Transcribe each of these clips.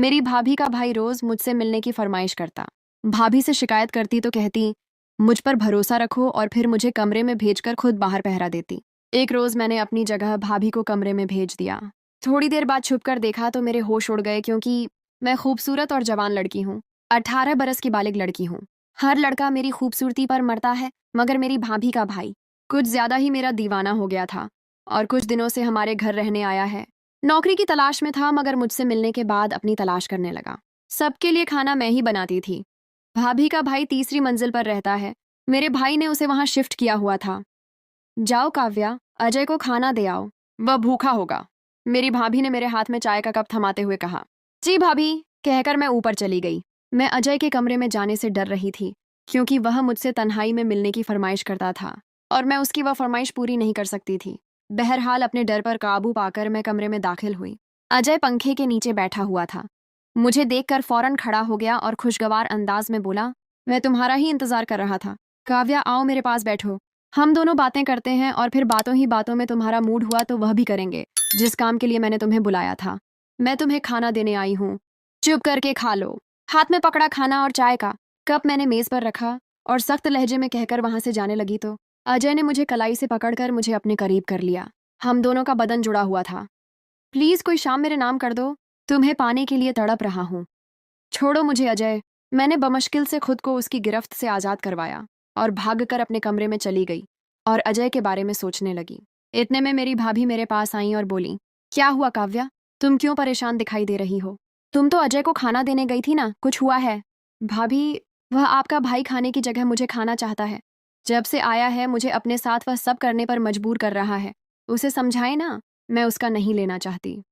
मेरी भाभी का भाई रोज मुझसे मिलने की फरमाइश करता। भाभी से शिकायत करती तो कहती मुझ पर भरोसा रखो और फिर मुझे कमरे में भेजकर खुद बाहर पहरा देती। एक रोज मैंने अपनी जगह भाभी को कमरे में भेज दिया। थोड़ी देर बाद छुपकर देखा तो मेरे होश उड़ गए, क्योंकि मैं खूबसूरत और जवान लड़की हूँ। 18 बरस की बालिग लड़की हूँ। हर लड़का मेरी खूबसूरती पर मरता है, मगर मेरी भाभी का भाई कुछ ज्यादा ही मेरा दीवाना हो गया था और कुछ दिनों से हमारे घर रहने आया है। नौकरी की तलाश में था, मगर मुझसे मिलने के बाद अपनी तलाश करने लगा। सबके लिए खाना मैं ही बनाती थी। भाभी का भाई तीसरी मंजिल पर रहता है। मेरे भाई ने उसे वहां शिफ्ट किया हुआ था। जाओ काव्या, अजय को खाना दे आओ, वह भूखा होगा। मेरी भाभी ने मेरे हाथ में चाय का कप थमाते हुए कहा। जी भाभी, कहकर मैं ऊपर चली गई। मैं अजय के कमरे में जाने से डर रही थी, क्योंकि वह मुझसे तन्हाई में मिलने की फरमाइश करता था और मैं उसकी वह फरमाइश पूरी नहीं कर सकती थी। बहरहाल अपने डर पर काबू पाकर मैं कमरे में दाखिल हुई। अजय पंखे के नीचे बैठा हुआ था। मुझे देखकर फौरन खड़ा हो गया और खुशगवार अंदाज में बोला, मैं तुम्हारा ही इंतजार कर रहा था। काव्या, आओ मेरे पास बैठो। हम दोनों बातें करते हैं और फिर बातों ही बातों में तुम्हारा मूड हुआ तो वह भी करेंगे जिस काम के लिए मैंने तुम्हें बुलाया था। मैं तुम्हें खाना देने आई हूँ, चुप करके खा लो। हाथ में पकड़ा खाना और चाय का कप मैंने मेज पर रखा और सख्त लहजे में कहकर वहां से जाने लगी तो अजय ने मुझे कलाई से पकड़कर मुझे अपने करीब कर लिया। हम दोनों का बदन जुड़ा हुआ था। प्लीज कोई शाम मेरे नाम कर दो, तुम्हें पाने के लिए तड़प रहा हूँ। छोड़ो मुझे अजय। मैंने बमुश्किल से खुद को उसकी गिरफ्त से आजाद करवाया और भागकर अपने कमरे में चली गई और अजय के बारे में सोचने लगी। इतने में मेरी भाभी मेरे पास आई और बोली, क्या हुआ काव्या, तुम क्यों परेशान दिखाई दे रही हो? तुम तो अजय को खाना देने गई थी ना, कुछ हुआ है? भाभी, वह आपका भाई खाने की जगह मुझे खाना चाहता है। जब से आया है मुझे अपने साथ वह सब करने पर मजबूर कर रहा है। उसे समझाए ना, मैं उसका नहीं लेना चाहती।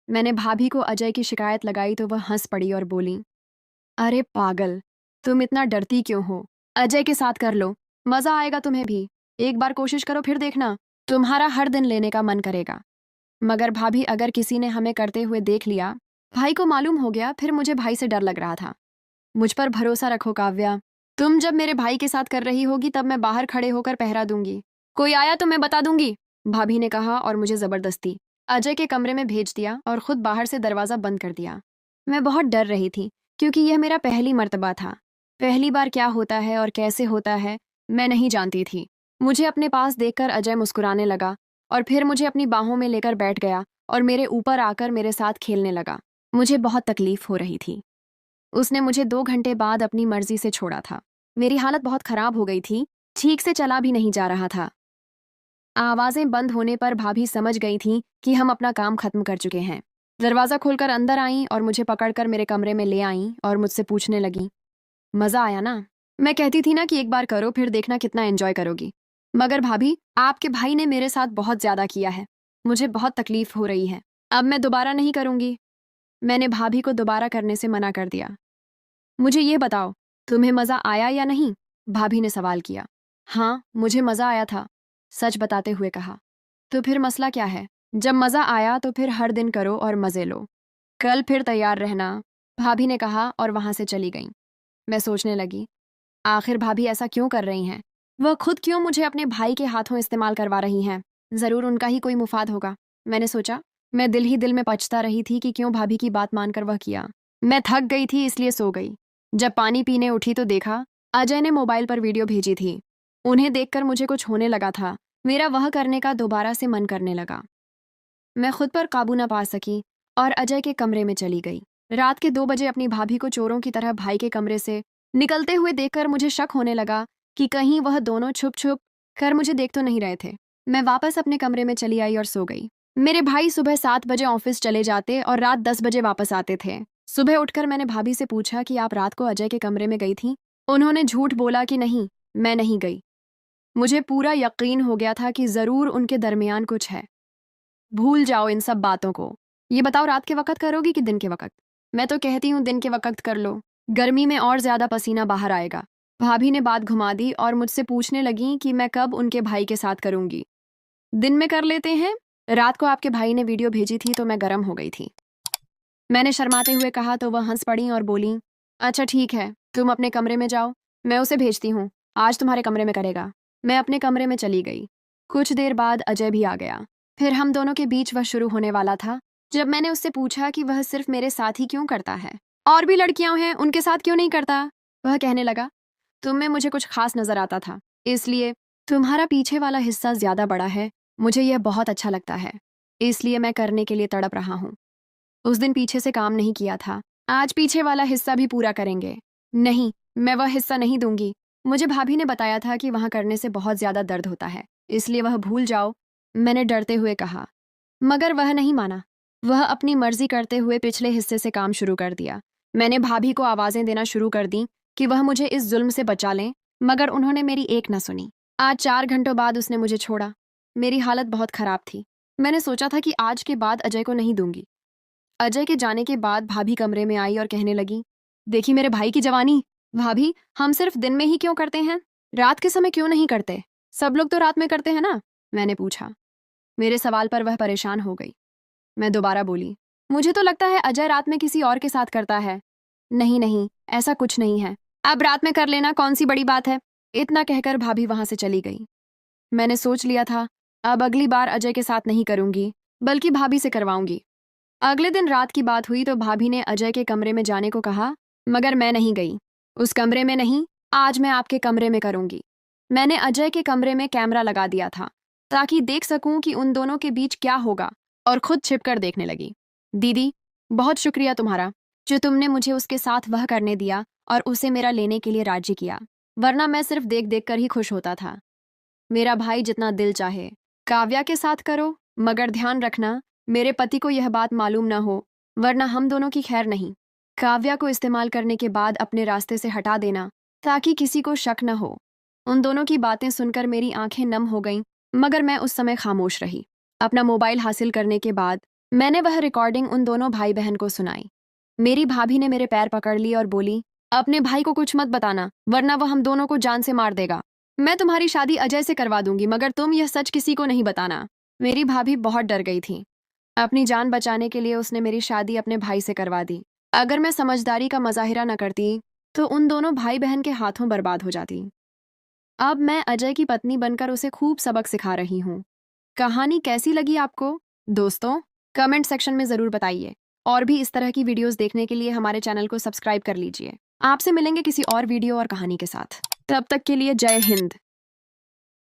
मैंने भाभी को अजय की शिकायत लगाई तो वह हंस पड़ी और बोली, अरे पागल, तुम इतना डरती क्यों हो? अजय के साथ कर लो, मजा आएगा तुम्हें भी। एक बार कोशिश करो, फिर देखना, तुम्हारा हर दिन लेने का मन करेगा। मगर भाभी, अगर किसी ने हमें करते हुए देख लिया, भाई को मालूम हो गया, फिर मुझे भाई से डर लग रहा था। मुझ पर भरोसा रखो काव्या। तुम जब मेरे भाई के साथ कर रही होगी तब मैं बाहर खड़े होकर पहरा दूंगी। कोई आया तो मैं बता दूंगी, भाभी ने कहा और मुझे जबरदस्ती अजय के कमरे में भेज दिया और खुद बाहर से दरवाजा बंद कर दिया। मैं बहुत डर रही थी, क्योंकि यह मेरा पहली मर्तबा था। पहली बार क्या होता है और कैसे होता है मैं नहीं जानती थी। मुझे अपने पास देखकर अजय मुस्कुराने लगा और फिर मुझे अपनी बाहों में लेकर बैठ गया और मेरे ऊपर आकर मेरे साथ खेलने लगा। मुझे बहुत तकलीफ हो रही थी। उसने मुझे 2 घंटे बाद अपनी मर्जी से छोड़ा था। मेरी हालत बहुत खराब हो गई थी, ठीक से चला भी नहीं जा रहा था। आवाजें बंद होने पर भाभी समझ गई थी कि हम अपना काम खत्म कर चुके हैं। दरवाजा खोलकर अंदर आईं और मुझे पकड़कर मेरे कमरे में ले आईं और मुझसे पूछने लगी, मजा आया ना? मैं कहती थी ना कि एक बार करो, फिर देखना कितना एंजॉय करोगी। मगर भाभी, आपके भाई ने मेरे साथ बहुत ज्यादा किया है। मुझे बहुत तकलीफ हो रही है। अब मैं दोबारा नहीं करूंगी। मैंने भाभी को दोबारा करने से मना कर दिया। मुझे ये बताओ, तुम्हें मजा आया या नहीं? भाभी ने सवाल किया। हाँ, मुझे मजा आया था, सच बताते हुए कहा। तो फिर मसला क्या है? जब मजा आया तो फिर हर दिन करो और मजे लो। कल फिर तैयार रहना, भाभी ने कहा और वहां से चली गई। मैं सोचने लगी, आखिर भाभी ऐसा क्यों कर रही हैं? वह खुद क्यों मुझे अपने भाई के हाथों इस्तेमाल करवा रही हैं? जरूर उनका ही कोई मुफाद होगा, मैंने सोचा। मैं दिल ही दिल में पछता रही थी कि क्यों भाभी की बात मानकर वह किया। मैं थक गई थी, इसलिए सो गई। जब पानी पीने उठी तो देखा अजय ने मोबाइल पर वीडियो भेजी थी। उन्हें देखकर मुझे कुछ होने लगा था। मेरा वह करने का दोबारा से मन करने लगा। मैं खुद पर काबू न पा सकी और अजय के कमरे में चली गई। रात के 2 बजे अपनी भाभी को चोरों की तरह भाई के कमरे से निकलते हुए देखकर मुझे शक होने लगा कि कहीं वह दोनों छुप छुप कर मुझे देख तो नहीं रहे थे। मैं वापस अपने कमरे में चली आई और सो गई। मेरे भाई सुबह 7 बजे ऑफिस चले जाते और रात 10 बजे वापस आते थे। सुबह उठकर मैंने भाभी से पूछा कि आप रात को अजय के कमरे में गई थी? उन्होंने झूठ बोला कि नहीं, मैं नहीं गई। मुझे पूरा यकीन हो गया था कि जरूर उनके दरमियान कुछ है। भूल जाओ इन सब बातों को। ये बताओ, रात के वक्त करोगी कि दिन के वक्त? मैं तो कहती हूँ दिन के वक्त कर लो, गर्मी में और ज्यादा पसीना बाहर आएगा। भाभी ने बात घुमा दी और मुझसे पूछने लगी कि मैं कब उनके भाई के साथ करूंगी। दिन में कर लेते हैं। रात को आपके भाई ने वीडियो भेजी थी तो मैं गर्म हो गई थी। मैंने शर्माते हुए कहा तो वह हंस पड़ी और बोली, अच्छा ठीक है, तुम अपने कमरे में जाओ, मैं उसे भेजती हूँ, आज तुम्हारे कमरे में करेगा। मैं अपने कमरे में चली गई। कुछ देर बाद अजय भी आ गया। फिर हम दोनों के बीच वह शुरू होने वाला था जब मैंने उससे पूछा कि वह सिर्फ मेरे साथ ही क्यों करता है, और भी लड़कियां हैं उनके साथ क्यों नहीं करता, वह कहने लगा, तुम में मुझे कुछ खास नजर आता था, इसलिए तुम्हारा पीछे वाला हिस्सा ज्यादा बड़ा है। मुझे यह बहुत अच्छा लगता है, इसलिए मैं करने के लिए तड़प रहा हूँ। उस दिन पीछे से काम नहीं किया था, आज पीछे वाला हिस्सा भी पूरा करेंगे। नहीं, मैं वह हिस्सा नहीं दूंगी। मुझे भाभी ने बताया था कि वहां करने से बहुत ज्यादा दर्द होता है, इसलिए वह भूल जाओ, मैंने डरते हुए कहा। मगर वह नहीं माना। वह अपनी मर्जी करते हुए पिछले हिस्से से काम शुरू कर दिया। मैंने भाभी को आवाजें देना शुरू कर दी कि वह मुझे इस जुल्म से बचा लें, मगर उन्होंने मेरी एक न सुनी। आज 4 घंटों बाद उसने मुझे छोड़ा। मेरी हालत बहुत खराब थी। मैंने सोचा था कि आज के बाद अजय को नहीं दूंगी। अजय के जाने के बाद भाभी कमरे में आई और कहने लगी, देखी मेरे भाई की जवानी। भाभी, हम सिर्फ दिन में ही क्यों करते हैं, रात के समय क्यों नहीं करते? सब लोग तो रात में करते हैं ना, मैंने पूछा। मेरे सवाल पर वह परेशान हो गई। मैं दोबारा बोली, मुझे तो लगता है अजय रात में किसी और के साथ करता है। नहीं नहीं, ऐसा कुछ नहीं है, अब रात में कर लेना, कौन सी बड़ी बात है। इतना कहकर भाभी वहां से चली गई। मैंने सोच लिया था, अब अगली बार अजय के साथ नहीं करूंगी, बल्कि भाभी से करवाऊंगी। अगले दिन रात की बात हुई तो भाभी ने अजय के कमरे में जाने को कहा, मगर मैं नहीं गई। उस कमरे में नहीं, आज मैं आपके कमरे में करूंगी। मैंने अजय के कमरे में कैमरा लगा दिया था ताकि देख सकूं कि उन दोनों के बीच क्या होगा, और खुद छिपकर देखने लगी। दीदी, बहुत शुक्रिया तुम्हारा, जो तुमने मुझे उसके साथ वह करने दिया और उसे मेरा लेने के लिए राजी किया, वरना मैं सिर्फ देख देख कर ही खुश होता था। मेरा भाई जितना दिल चाहे काव्या के साथ करो, मगर ध्यान रखना मेरे पति को यह बात मालूम न हो, वरना हम दोनों की खैर नहीं। काव्या को इस्तेमाल करने के बाद अपने रास्ते से हटा देना ताकि किसी को शक न हो। उन दोनों की बातें सुनकर मेरी आंखें नम हो गईं, मगर मैं उस समय खामोश रही। अपना मोबाइल हासिल करने के बाद मैंने वह रिकॉर्डिंग उन दोनों भाई बहन को सुनाई। मेरी भाभी ने मेरे पैर पकड़ लिए और बोली, अपने भाई को कुछ मत बताना, वरना वह हम दोनों को जान से मार देगा। मैं तुम्हारी शादी अजय से करवा दूंगी, मगर तुम यह सच किसी को नहीं बताना। मेरी भाभी बहुत डर गई थी। अपनी जान बचाने के लिए उसने मेरी शादी अपने भाई से करवा दी। अगर मैं समझदारी का मुजाहिरा न करती तो उन दोनों भाई बहन के हाथों बर्बाद हो जाती। अब मैं अजय की पत्नी बनकर उसे खूब सबक सिखा रही हूँ। कहानी कैसी लगी आपको दोस्तों? कमेंट सेक्शन में ज़रूर बताइए, और भी इस तरह की वीडियोस देखने के लिए हमारे चैनल को सब्सक्राइब कर लीजिए। आपसे मिलेंगे किसी और वीडियो और कहानी के साथ। तब तक के लिए जय हिंद।